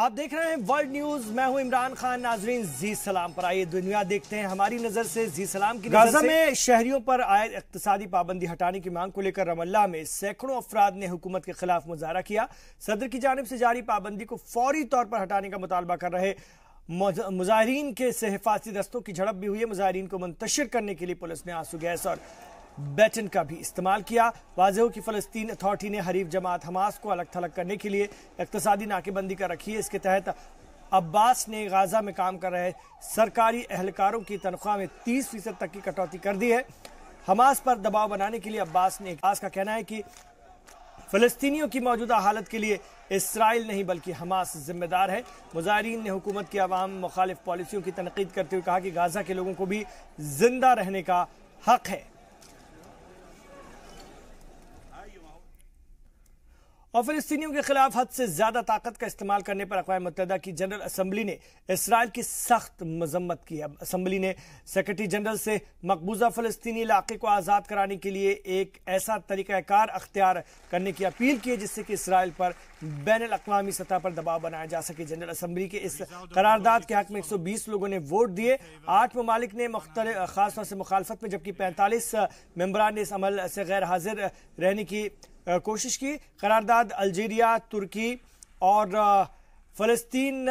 आप देख रहे हैं वर्ल्ड न्यूज। मैं हूं इमरान खान। नाजरीन, जी सलाम पर आइए दुनिया देखते हैं हमारी नजर से। जी सलाम की गाजा में शहरियों पर आयद इक्तिसादी पाबंदी हटाने की मांग को लेकर रमल्ला में सैकड़ों अफराद ने हुकूमत के खिलाफ मुजाहरा किया। सदर की जानिब से जारी पाबंदी को फौरी तौर पर हटाने का मुतालबा कर रहे मुजाहिरीन के से हिफाजती दस्तों की झड़प भी हुई है। मुजाहिरीन को मुंतशिर करने के लिए पुलिस ने आंसू गैस और बैटन का भी इस्तेमाल किया। वाज़ेह हो कि फ़लस्तीन अथॉरिटी ने हरीफ जमात हमास को अलग थलग करने के लिए इक़्तिसादी नाकेबंदी कर रखी है। इसके तहत अब्बास ने गाज़ा में काम कर रहे सरकारी एहलकारों की तनख्वाह में 30% तक की कटौती कर दी है। हमास पर दबाव बनाने के लिए अब्बास का कहना है कि फ़लस्तीनियों की मौजूदा हालत के लिए इसराइल नहीं बल्कि हमास जिम्मेदार है। मुजाहिरीन ने हुकूमत की अवाम मुखालिफ पॉलिसियों की तनकीद करते हुए कहा कि गाज़ा के लोगों को भी जिंदा रहने का हक है। और फिलिस्तीनियों के खिलाफ हद से ज्यादा ताकत का इस्तेमाल करने पर अक़वाम मुत्तहिदा की जनरल असम्बली ने इसराइल की सख्त मजम्मत की है। असम्बली ने सेक्रेटरी जनरल से मकबूजा फ़लस्तीनी इलाके को आज़ाद कराने के लिए एक ऐसा तरीक़ाकार अख्तियार करने की अपील की है जिससे कि इसराइल पर बैनुल अक़वामी सतह पर दबाव बनाया जा सके। जनरल असम्बली के इस करारदाद के हक में 120 लोगों ने वोट दिए। 8 ममालिक ने खास तौर से मुखालफत में, जबकि 45 मेंबरान ने इस अमल से गैर हाजिर रहने की कोशिश की। करारदाद अल्जीरिया, तुर्की और फ़लस्तीन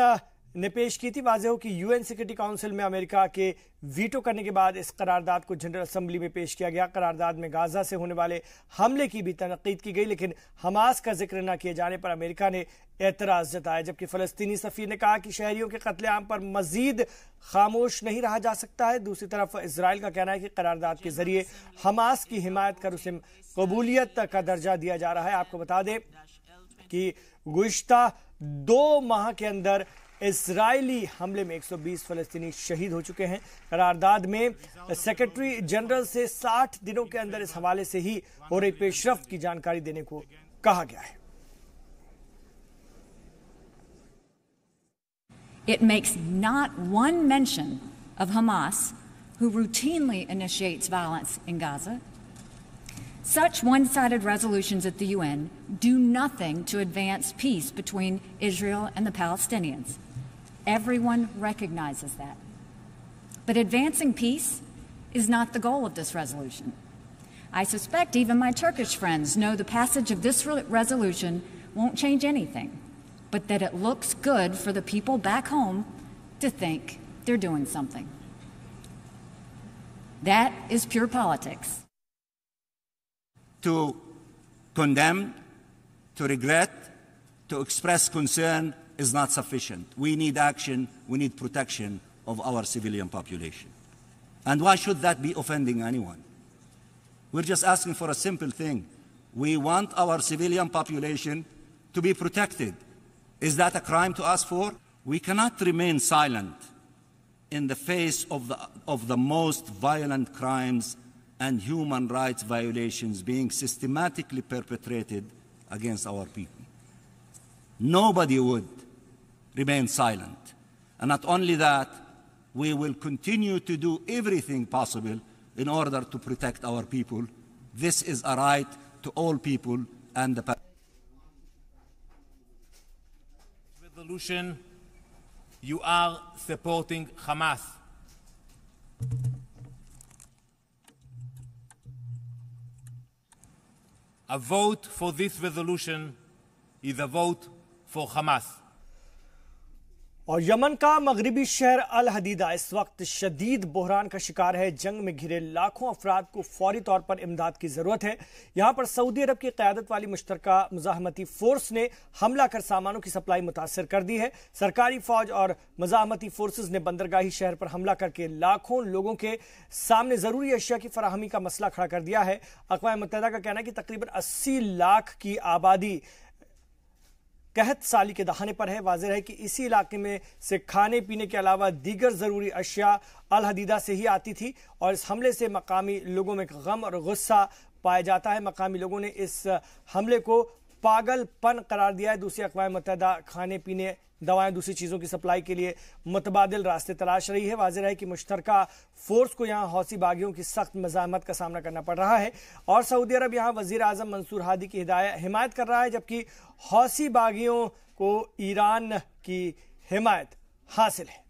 ने पेश की थी। वाज़ेह हो कि यूएन सिक्योरिटी काउंसिल में अमेरिका के वीटो करने के बाद इस करारदाद को जनरल असम्बली में पेश किया गया। करारदाद में गाज़ा से होने वाले हमले की भी तनकीद की गई, लेकिन हमास का जिक्र न किए जाने पर अमेरिका ने एतराज़ जताया। जबकि फ़लस्तीनी सफ़ीर ने कहा कि शहरियों के कत्लेआम पर मजीद खामोश नहीं रहा जा सकता है। दूसरी तरफ इसराइल का कहना है कि करारदाद के जरिए हमास की हिमायत कर उसे कबूलियत का दर्जा दिया जा रहा है। आपको बता दें कि गुज़िश्ता 2 माह के अंदर इजरायली हमले में 120 फ़लस्तीनी शहीद हो चुके हैं। करारदाद में सेक्रेटरी जनरल से 60 दिनों के अंदर इस हवाले से ही हो रही पेशरफ्त की जानकारी देने को कहा गया है। It makes not one mention of Hamas, who routinely initiates violence in Gaza. Such one-sided resolutions at the UN do nothing to advance peace between Israel and the Palestinians. Everyone recognizes that. But advancing peace is not the goal of this resolution. I suspect even my Turkish friends know the passage of this resolution won't change anything, but that it looks good for the people back home to think they're doing something. That is pure politics. To condemn, to regret, to express concern is not sufficient. We need action, we need protection of our civilian population. And why should that be offending anyone? We're just asking for a simple thing. We want our civilian population to be protected. Is that a crime to ask for? We cannot remain silent in the face of the most violent crimes and human rights violations being systematically perpetrated against our people. Nobody would remain silent. And not only that, we will continue to do everything possible in order to protect our people. This is a right to all people and the resolution. You are supporting Hamas. A vote for this resolution is a vote for Hamas. और Yemen का मगरिबी शहर अल हदीदा इस वक्त शदीद बहरान का शिकार है। जंग में घिरे लाखों अफराद को फौरी तौर पर इमदाद की जरूरत है। यहां पर सऊदी अरब की क़यादत वाली मुश्तरका मुजाहमती फोर्स ने हमला कर सामानों की सप्लाई मुतासर कर दी है। सरकारी फौज और मुजाहमती फोर्सेज ने बंदरगाही शहर पर हमला करके लाखों लोगों के सामने जरूरी अशिया की फराहमी का मसला खड़ा कर दिया है। अक़वाम मुत्तहिदा का कहना है कि तकरीबन 80 लाख की आबादी कहत साली के दहाने पर है। वाज़ेह है कि इसी इलाके में से खाने पीने के अलावा दीगर ज़रूरी अशिया अल हदीदा से ही आती थी और इस हमले से मकामी लोगों में गम और गुस्सा पाया जाता है। मकामी लोगों ने इस हमले को पागलपन करार दिया है। दूसरी अक़वाम मुत्तहिदा खाने पीने दवाएं, दूसरी चीजों की सप्लाई के लिए मुतबादिल रास्ते तलाश रही है। वाज़ेह है कि मुश्तरका फोर्स को यहां हौसी बागियों की सख्त मज़ाहमत का सामना करना पड़ रहा है और सऊदी अरब यहां वजीर आजम मंसूर हादी की हिमायत कर रहा है, जबकि हौसी बागियों को ईरान की हिमायत हासिल है।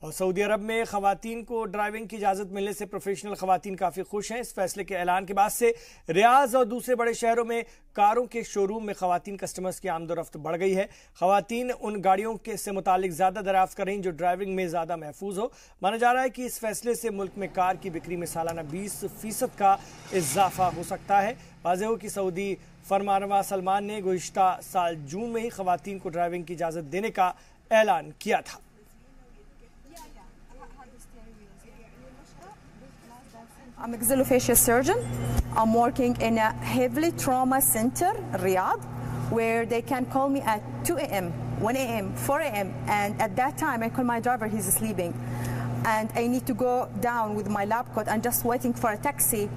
और सऊदी अरब में खवातीन को ड्राइविंग की इजाजत मिलने से प्रोफेशनल खवातीन काफी खुश हैं। इस फैसले के ऐलान के बाद से रियाज और दूसरे बड़े शहरों में कारों के शोरूम में खवातीन कस्टमर्स की आमदोरफ्त बढ़ गई है। खवातीन उन गाड़ियों के से मुतालिक ज्यादा दरियाफ्त कर रही जो ड्राइविंग में ज्यादा महफूज हो। माना जा रहा है कि इस फैसले से मुल्क में कार की बिक्री में सालाना 20% का इजाफा हो सकता है। वाज़ेह हो कि सऊदी फरमानरवा सलमान ने गुज़िश्ता साल जून में ही खवातीन को ड्राइविंग की इजाजत देने का ऐलान किया था। I'm a maxillofacial surgeon. I'm working in a heavily trauma center, Riyadh, where they can call me at 2 a.m., 1 a.m., 4 a.m. And at that time, I call my driver, he's sleeping. And I need to go down with my lab coat and just waiting for a taxi.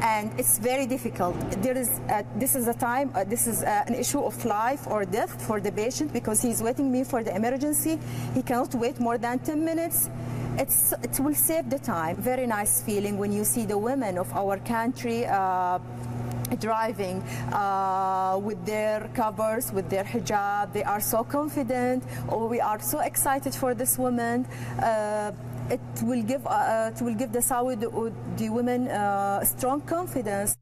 And it's very difficult. This is a time, this is an issue of life or death for the patient because he's waiting me for the emergency. He cannot wait more than 10 minutes. It will save the time. Very nice feeling when you see the women of our country driving with their covers, with their hijab. They are so confident. Oh, we are so excited for this woman. It will give the Saudi women strong confidence.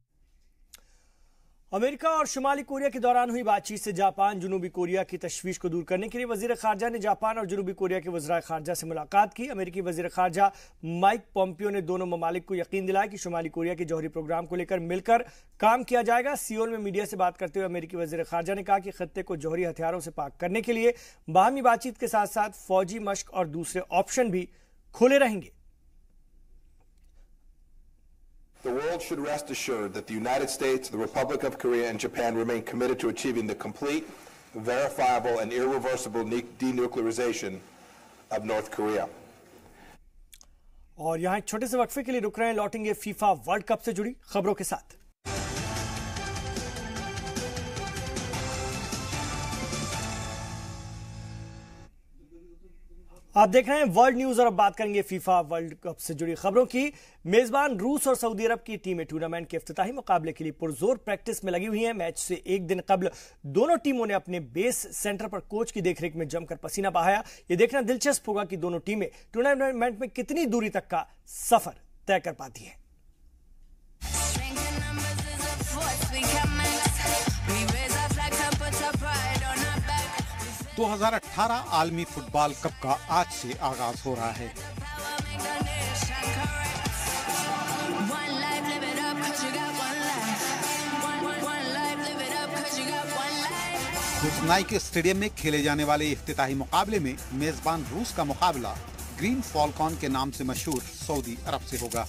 America और शुमाली Korea के दौरान हुई बातचीत से Japan जनूबी Korea की तशवीश को दूर करने के लिए वजीर खारजा ने जापान और जनूबी कोरिया के वज़राए खारजा से मुलाकात की। अमेरिकी वजीर खारजा माइक पॉम्पियो ने दोनों ममालिक को यकीन दिलाया कि शुमाली कोरिया के जौहरी प्रोग्राम को लेकर मिलकर काम किया जाएगा। सियोल में मीडिया से बात करते हुए अमेरिकी वजीर खारजा ने कहा कि खत्ते को जौहरी हथियारों से पाक करने के लिए बाहमी बातचीत के साथ साथ फौजी मश्क और दूसरे ऑप्शन भी खुले रहेंगे। The world should rest assured that the United States, the Republic of Korea, and Japan remain committed to achieving the complete, verifiable, and irreversible denuclearization of North Korea. और यहाँ एक छोटे से वक्फे के लिए रुक रहे हैं, लौटेंगे फीफा वर्ल्ड कप से जुड़ी खबरों के साथ। आप देख रहे हैं वर्ल्ड न्यूज और अब बात करेंगे फीफा वर्ल्ड कप से जुड़ी खबरों की। मेजबान रूस और सऊदी अरब की टीमें टूर्नामेंट के इफ्तिताही मुकाबले के लिए पुरजोर प्रैक्टिस में लगी हुई हैं। मैच से एक दिन कबल दोनों टीमों ने अपने बेस सेंटर पर कोच की देखरेख में जमकर पसीना बहाया। यह देखना दिलचस्प होगा कि दोनों टीमें टूर्नामेंट में कितनी दूरी तक का सफर तय कर पाती है। 2018 आलमी फुटबॉल कप का आज से आगाज हो रहा है। नाइके स्टेडियम में खेले जाने वाले इफ्तिताही मुकाबले में मेजबान रूस का मुकाबला ग्रीन फॉल्कॉन के नाम से मशहूर सऊदी अरब से होगा।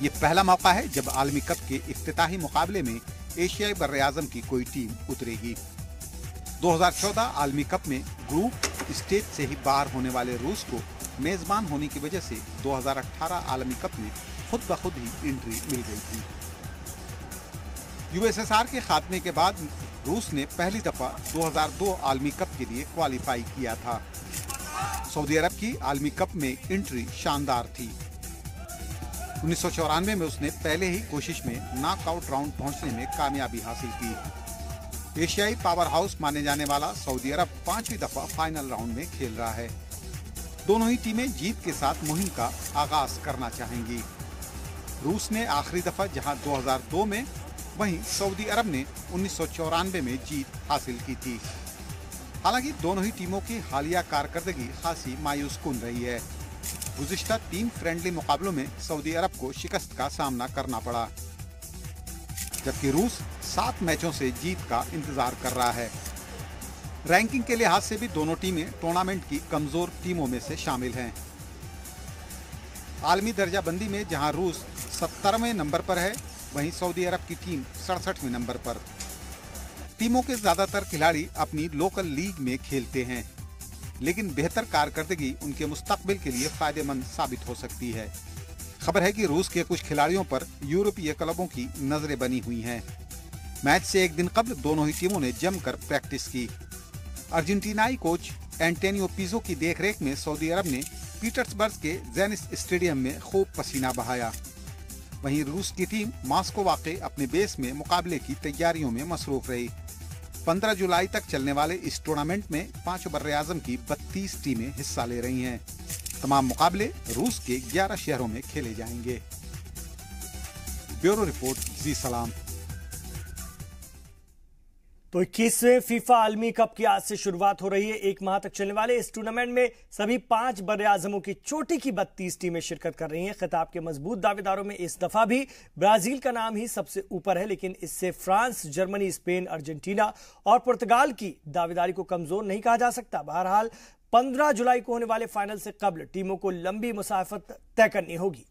ये पहला मौका है जब आलमी कप के इफ्तिताही मुकाबले में एशियाई बर्रे-आज़म की कोई टीम उतरेगी। 2014 आलमी कप में ग्रुप स्टेज से ही बाहर होने वाले रूस को मेजबान होने की वजह से 2018 आलमी कप में खुद ब खुद ही एंट्री मिल गई थी। यूएसएसआर के खात्मे के बाद रूस ने पहली दफा 2002 आलमी कप के लिए क्वालिफाई किया था। सऊदी अरब की आलमी कप में एंट्री शानदार थी। 1994 में उसने पहले ही कोशिश में नॉकआउट राउंड पहुंचने में कामयाबी हासिल की। एशियाई पावर हाउस माने जाने वाला सऊदी अरब 5वीं दफा फाइनल राउंड में खेल रहा है। दोनों ही टीमें जीत के साथ मुहिम का आगाज करना चाहेंगी। रूस ने आखिरी दफा जहां 2002 में, वहीं सऊदी अरब ने 1994 में जीत हासिल की थी। हालांकि दोनों ही टीमों की हालिया कारकर्दगी खासी मायूस कुन रही है। गुज़िश्ता 3 फ्रेंडली मुकाबलों में सऊदी अरब को शिकस्त का सामना करना पड़ा, जबकि रूस 7 मैचों से जीत का इंतजार कर रहा है। रैंकिंग के लिहाज से भी दोनों टीमें टूर्नामेंट की कमजोर टीमों में से शामिल हैं। आलमी दर्जाबंदी में जहां रूस 70वें नंबर पर है, वहीं सऊदी अरब की टीम 67वें नंबर पर। टीमों के ज्यादातर खिलाड़ी अपनी लोकल लीग में खेलते हैं, लेकिन बेहतर कारकर्दगी उनके मुस्तकबिल के लिए फायदेमंद साबित हो सकती है, खबर है कि रूस के कुछ खिलाड़ियों पर यूरोपीय क्लबों की नजरें बनी हुई हैं। मैच से एक दिन कबल दोनों ही टीमों ने जमकर प्रैक्टिस की। अर्जेंटीनाई कोच एंटोनियो पिज़ो की देखरेख में सऊदी अरब ने पीटर्सबर्ग के जेनिस स्टेडियम में खूब पसीना बहाया। वहीं रूस की टीम मॉस्को वाक़े अपने बेस में मुकाबले की तैयारियों में मसरूफ रही। 15 जुलाई तक चलने वाले इस टूर्नामेंट में 5 बर्रे-आज़म की 32 टीमें हिस्सा ले रही हैं। तमाम मुकाबले रूस के 11 शहरों में खेले जाएंगे। ब्यूरो रिपोर्ट, जी सलाम। तो 21वें फीफा आलमी कप की आज से शुरुआत हो रही है। एक माह तक चलने वाले इस टूर्नामेंट में सभी 5 बर्रे-आज़मों की चोटी की 32 टीमें शिरकत कर रही हैं। खिताब के मजबूत दावेदारों में इस दफा भी ब्राजील का नाम ही सबसे ऊपर है, लेकिन इससे फ्रांस, जर्मनी, स्पेन, अर्जेंटीना और पुर्तगाल की दावेदारी को कमजोर नहीं कहा जा सकता। बहरहाल 15 जुलाई को होने वाले फाइनल से कबल टीमों को लंबी मुसाफत तय करनी होगी।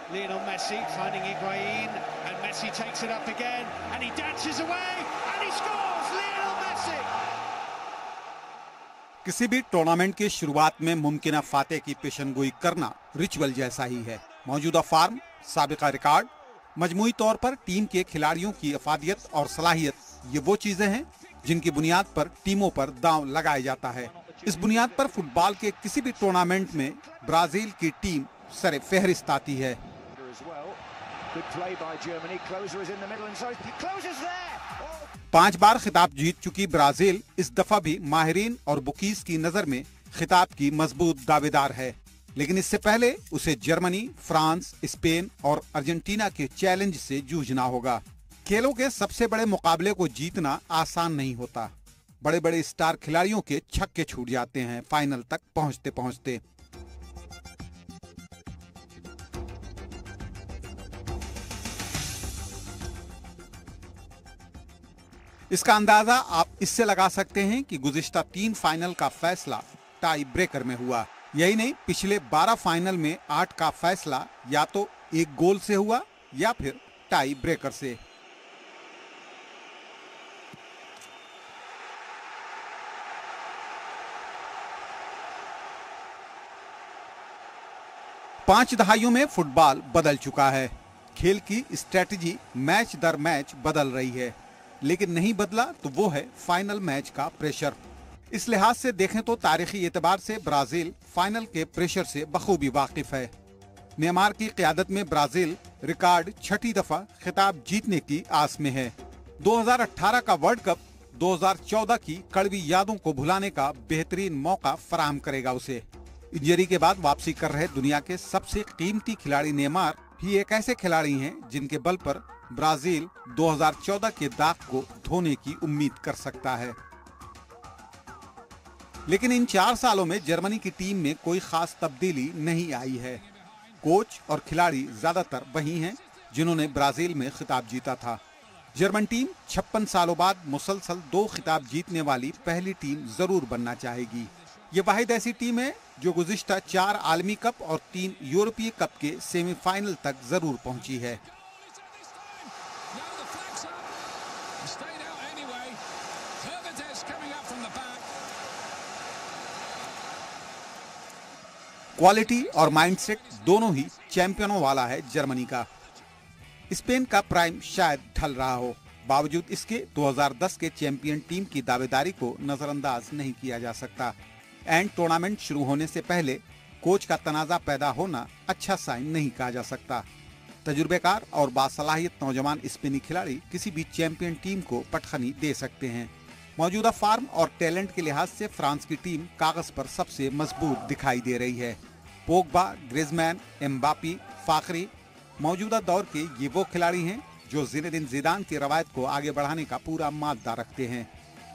Lionel Messi finding Higuain, and Messi takes it up again, and he dances away, and he scores! Lionel Messi! किसी भी टूर्नामेंट की शुरुआत में मुमकिन फातेह की पेशनगोई करना रिचुअल जैसा ही है। मौजूदा फार्म, साबिका रिकॉर्ड, मजमूई तौर पर टीम के खिलाड़ियों की अफादियत और सलाहियत, ये वो चीजें हैं जिनकी बुनियाद पर टीमों पर दांव लगाया जाता है। इस बुनियाद पर फुटबॉल के किसी भी टूर्नामेंट में ब्राजील की टीम सरे फहरिस्त आती है। Good play by Germany. Closer is in the middle, and so Closer's there. 5 बार खिताब जीत चुकी ब्राजील इस दफा भी माहिरीन और बुकीज की नजर में खिताब की मजबूत दावेदार है, लेकिन इससे पहले उसे जर्मनी, फ्रांस, स्पेन और अर्जेंटीना के चैलेंज से जूझना होगा। खेलों के सबसे बड़े मुकाबले को जीतना आसान नहीं होता। बड़े बड़े स्टार खिलाड़ियों के छक्के छूट जाते हैं फाइनल तक पहुंचते पहुंचते। इसका अंदाजा आप इससे लगा सकते हैं कि गुज़िश्ता 3 फाइनल का फैसला टाई ब्रेकर में हुआ। यही नहीं, पिछले 12 फाइनल में 8 का फैसला या तो एक गोल से हुआ या फिर टाई ब्रेकर से। पांच दहाइयों में फुटबॉल बदल चुका है। खेल की स्ट्रेटजी मैच दर मैच बदल रही है, लेकिन नहीं बदला तो वो है फाइनल मैच का प्रेशर। इस लिहाज से देखें तो तारीखी एतबार से ब्राजील फाइनल के प्रेशर से बखूबी वाकिफ है। नेमार की क़यादत में ब्राजील रिकॉर्ड 6ठी दफा खिताब जीतने की आस में है। 2018 का वर्ल्ड कप 2014 की कड़वी यादों को भुलाने का बेहतरीन मौका फराहम करेगा उसे। इंजरी के बाद वापसी कर रहे दुनिया के सबसे कीमती खिलाड़ी नेमार भी एक ऐसे खिलाड़ी हैं जिनके बल पर ब्राजील 2014 के दाग को धोने की उम्मीद कर सकता है। लेकिन इन 4 सालों में जर्मनी की टीम में कोई खास तब्दीली नहीं आई है। कोच और खिलाड़ी ज्यादातर वही हैं जिन्होंने ब्राजील में खिताब जीता था। जर्मन टीम 56 सालों बाद मुसलसल 2 खिताब जीतने वाली पहली टीम जरूर बनना चाहेगी। ये वाहिद ऐसी टीम है जो गुज़िश्ता 4 आलमी कप और 3 यूरोपीय कप के सेमीफाइनल तक जरूर पहुंची है। क्वालिटी और माइंडसेट दोनों ही चैंपियनों वाला है जर्मनी का। स्पेन का प्राइम शायद ढल रहा हो, बावजूद इसके 2010 के चैंपियन टीम की दावेदारी को नजरअंदाज नहीं किया जा सकता। एंड टूर्नामेंट शुरू होने से पहले कोच का तनाजा पैदा होना अच्छा साइन नहीं कहा जा सकता। तजुर्बेकार और बासलाहियत नौजवान स्पेनी खिलाड़ी किसी भी चैंपियन टीम को पटखनी दे सकते हैं। मौजूदा फार्म और टैलेंट के लिहाज से फ्रांस की टीम कागज पर सबसे मजबूत दिखाई दे रही है। पोगबा, ग्रिजमैन, एम्बापी, फाखरी मौजूदा दौर के ये वो खिलाड़ी हैं जो ज़िनेदिन ज़िदान की रवायत को आगे बढ़ाने का पूरा मादा रखते हैं।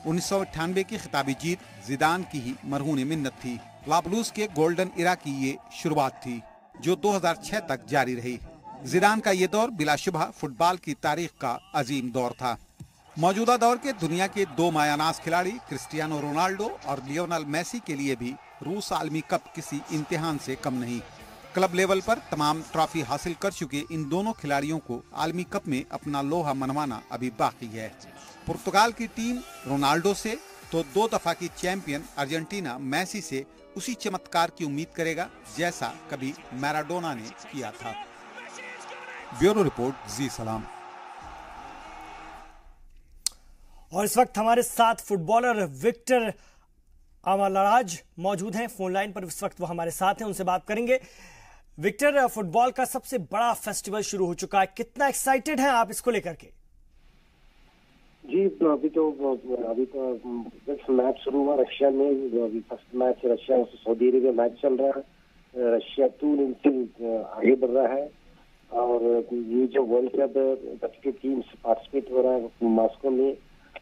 1998 की खिताबी जीत ज़िदान की ही मरहून मिन्नत थी। लाबलूस के गोल्डन इरा की ये शुरुआत थी जो 2006 तक जारी रही। ज़िदान का ये दौर बिलाशुबह फुटबॉल की तारीख का अजीम दौर था। मौजूदा दौर के दुनिया के 2 मायानाज खिलाड़ी क्रिस्टियानो रोनाल्डो और लियोनेल मेसी के लिए भी रूस आलमी कप किसी इम्तिहान से कम नहीं। क्लब लेवल पर तमाम ट्रॉफी हासिल कर चुके इन दोनों खिलाड़ियों को आलमी कप में अपना लोहा मनवाना अभी बाकी है। पुर्तगाल की टीम रोनाल्डो से तो 2 दफा की चैंपियन अर्जेंटीना मेसी से उसी चमत्कार की उम्मीद करेगा जैसा कभी मैराडोना ने किया था। ब्यूरो रिपोर्ट, जी सलाम। और इस वक्त हमारे साथ फुटबॉलर विक्टर अमलराज मौजूद हैं फोन लाइन पर। इस वक्त वो हमारे साथ हैं, उनसे बात करेंगे। विक्टर, फुटबॉल का सबसे बड़ा फेस्टिवल शुरू हो चुका है, कितना एक्साइटेड हैं आप इसको लेकर के? जी, अभी तो मैच शुरू हुआ रशिया में। अभी फर्स्ट मैच रशिया और सऊदी अरेबिया मैच चल रहा है। रशिया 2-0 से आगे बढ़ रहा है। और ये जो वर्ल्ड कप की टीम से पार्टिसिपेट हो रहा है मॉस्को में,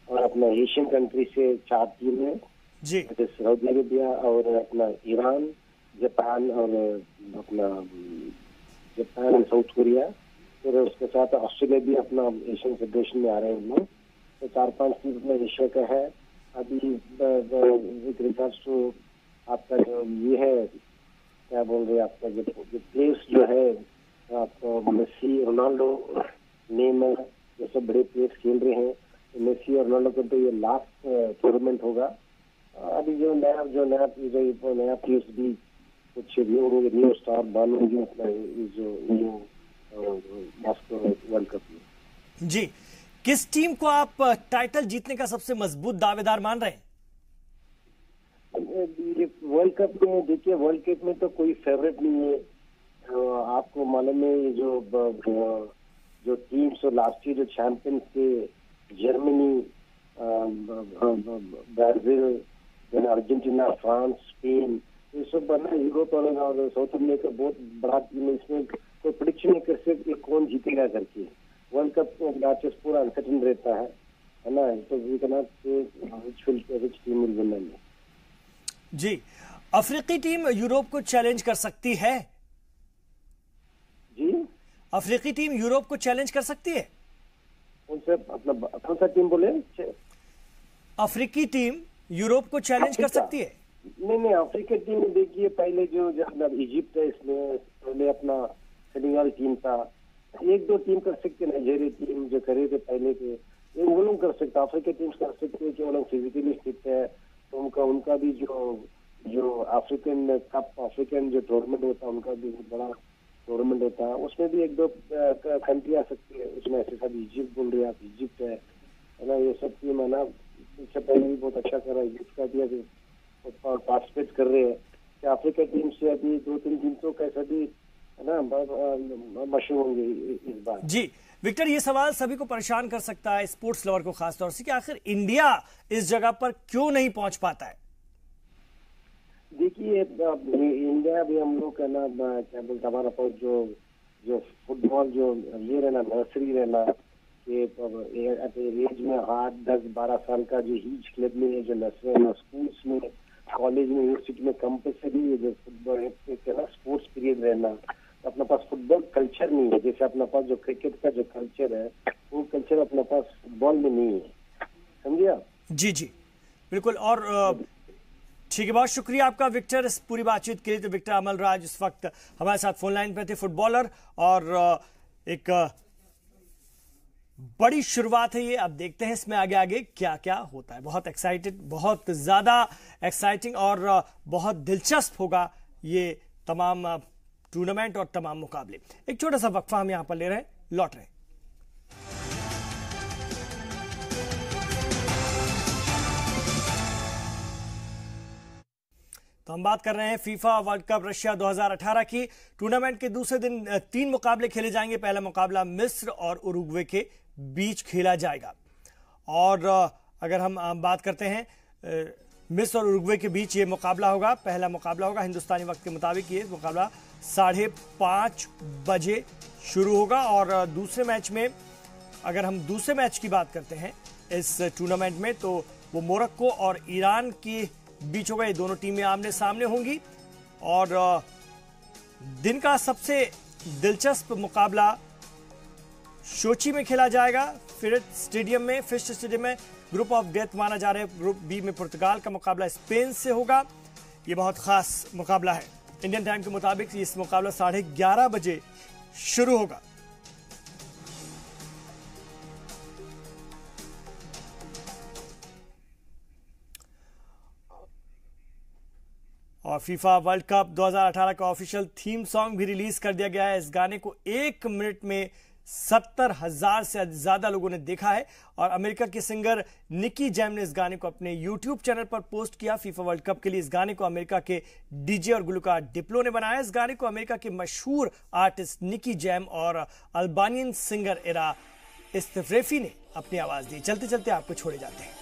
और अपना एशियन कंट्री से 4 टीम है जी, सऊदी अरेबिया और अपना ईरान, जापान और अपना जापान, साउथ कोरिया। फिर उसके साथ ऑस्ट्रेलिया भी अपना एशियन फेडरेशन में आ रहे हैं लोग। तो 4-5 टीम अपना एशिया का है। अभी विद रिगार्ड्स टू आपका जो ये है, क्या बोल रहे हैं, आपका जो प्लेयर्स जो है, आपको मेसी, रोनाल्डो, नेमर, ये सब बड़े प्लेयर्स खेल रहे हैं। मेसी और रोनाल्डो का तो ये लास्ट टूर्नामेंट होगा। अभी जो नया प्लेयर्स भी कुछ न्यू स्टार बनेंगे जो मॉस्को वर्ल्ड कप में। जी, किस टीम को आप टाइटल जीतने का सबसे मजबूत दावेदार मान रहे हैं? वर्ल्ड कप में देखिए, वर्ल्ड कप में तो कोई फेवरेट नहीं है। आपको मालूम है जो टीम्स लास्ट ईयर जो चैंपियन थे, Germany, Brazil, Argentina, France, Spain, ये सब बना यूरोप और साउथ अमेरिका बहुत बड़ा टीम है। इसमें कोई प्रेडिक्शन नहीं कर सकते कौन जीतेगा करके। वर्ल्ड कप मैचेस पूरा अनसर्टेन रहता है ना, तो वी कैन नॉट से व्हिच टीम विल विन। जी, अफ्रीकी टीम यूरोप को चैलेंज कर सकती है? जी, अफ्रीकी टीम यूरोप को चैलेंज कर सकती है? कौन सा टीम बोले? अफ्रीकी टीम यूरोप को चैलेंज कर सकती है? नहीं, अफ्रीकी टीम देखिए, पहले जो इजिप्ट है, इसमें पहले अपना सेनेगल टीम था। 1-2 टीम कर सकते, नाइजीरिया टीम जो करे थे पहले के, वो लोग कर सकते। अफ्रीकी टीम्स कर सकते हैं कि वो लोग फिजिकली फिट है, तो उनका भी जो अफ्रीकन कप, अफ्रीकन जो टूर्नामेंट होता है, उनका भी बहुत बड़ा टूर्नामेंट होता है। उसमें भी 1-2 कंट्री आ सकती है उसमें। ऐसे सब इजिप्ट बोल रहे हैं आप, इजिप्ट है ना, ये सब टीम है ना, इससे पहले भी बहुत अच्छा कर रहा है। इजिप्ट का भी पार्टिसिपेट कर रहे हैं। अफ्रीका टीम से अभी 2-3 टीम तो कैसा भी है ना मशहूर होंगे इस बार। जी विक्टर, ये सवाल सभी को परेशान कर सकता है, स्पोर्ट्स लवर को खासतौर से, कि आखिर इंडिया इस जगह पर क्यों नहीं पहुंच पाता है? देखिए, इंडिया भी हम लोग का ना, क्या बोलते, हमारा पास जो फुटबॉल जो ये रहना, नर्सरी रहना कि एज में 8-10-12 साल का जो हीज क्लब में जो नर्सरी रहना, स्कूल्स में, कॉलेज में, यूनिवर्सिटी में कंपल्सरी जो फुटबॉल स्पोर्ट्स पीरियड रहना। अपने पास फुटबॉल कल्चर नहीं है। जैसे अपने पास जो क्रिकेट का जो कल्चर है, वो कल्चर अपने पास फुटबॉल में नहीं है। समझे आप? जी जी बिल्कुल। और ठीक है, बहुत शुक्रिया आपका विक्टर इस पूरी बातचीत के लिए। तो विक्टर अमलराज इस वक्त हमारे साथ फोन लाइन पे थे, फुटबॉलर, और एक बड़ी शुरुआत है ये। अब देखते हैं इसमें आगे आगे क्या क्या होता है। बहुत एक्साइटेड, बहुत ज्यादा एक्साइटिंग और बहुत दिलचस्प होगा ये तमाम टूर्नामेंट और तमाम मुकाबले। एक छोटा सा वक्फा हम यहां पर ले रहे हैं, लौट रहे हैं। तो हम बात कर रहे हैं फीफा वर्ल्ड कप रशिया 2018 की। टूर्नामेंट के दूसरे दिन 3 मुकाबले खेले जाएंगे। पहला मुकाबला मिस्र और उरुग्वे के बीच खेला जाएगा। और अगर हम बात करते हैं मिस्र और उरुग्वे के बीच ये मुकाबला होगा, पहला मुकाबला होगा हिंदुस्तानी वक्त के मुताबिक। ये मुकाबला 5:30 बजे शुरू होगा। और दूसरे मैच में, अगर हम दूसरे मैच की बात करते हैं इस टूर्नामेंट में, तो वो मोरक्को और ईरान के बीच होगा। ये दोनों टीमें आमने सामने होंगी। और दिन का सबसे दिलचस्प मुकाबला सोची में खेला जाएगा, फिस्ट स्टेडियम में। ग्रुप ऑफ डेथ माना जा रहा है। ग्रुप बी में पुर्तगाल का मुकाबला स्पेन से होगा। ये बहुत खास मुकाबला है। इंडियन टाइम के मुताबिक इस मुकाबला 11:30 बजे शुरू होगा। और फीफा वर्ल्ड कप 2018 का ऑफिशियल थीम सॉन्ग भी रिलीज कर दिया गया है। इस गाने को 1 मिनट में 70,000 से ज्यादा लोगों ने देखा है और अमेरिका की सिंगर निकी जैम ने इस गाने को अपने यूट्यूब चैनल पर पोस्ट किया। फीफा वर्ल्ड कप के लिए इस गाने को अमेरिका के डीजे और गुलकार डिप्लो ने बनाया। इस गाने को अमेरिका के मशहूर आर्टिस्ट निकी जैम और अल्बानियन सिंगर इरा इस्तिफ्रेफी ने अपनी आवाज दी। चलते चलते आपको छोड़े जाते हैं।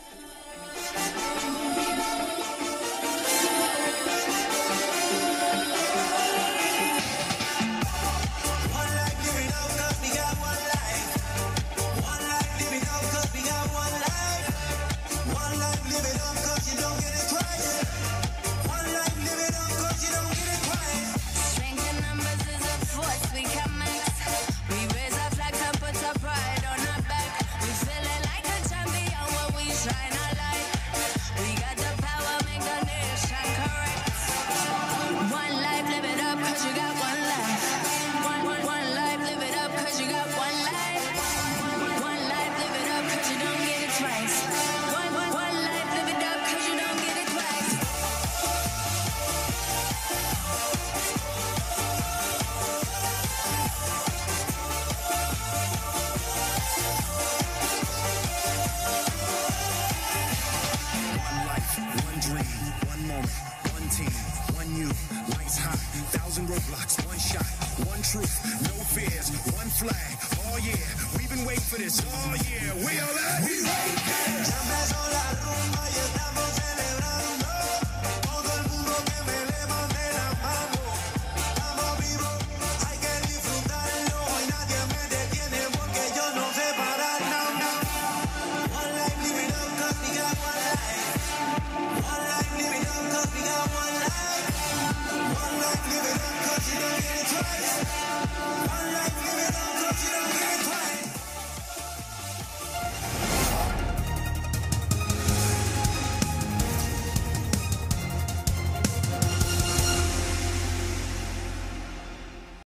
Roadblocks, one shot, one truth, no fears, one flag. Oh yeah, we've been waiting for this. Oh yeah, we all out. We right there. Ya empezó la rumba y estamos celebrando.